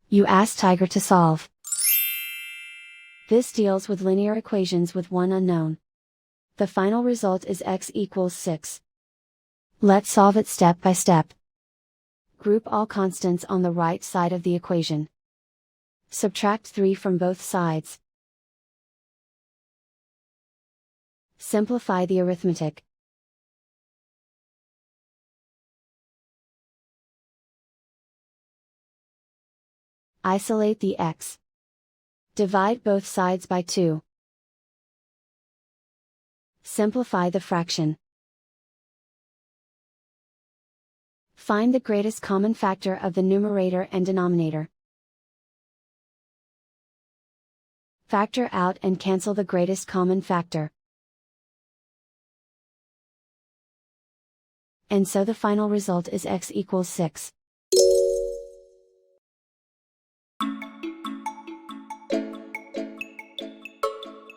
You ask Tiger to solve. This deals with linear equations with one unknown. The final result is x equals 6. Let's solve it step by step. Group all constants on the right side of the equation. Subtract 3 from both sides. Simplify the arithmetic. Isolate the x. Divide both sides by 2. Simplify the fraction. Find the greatest common factor of the numerator and denominator. Factor out and cancel the greatest common factor. And so the final result is x equals 6.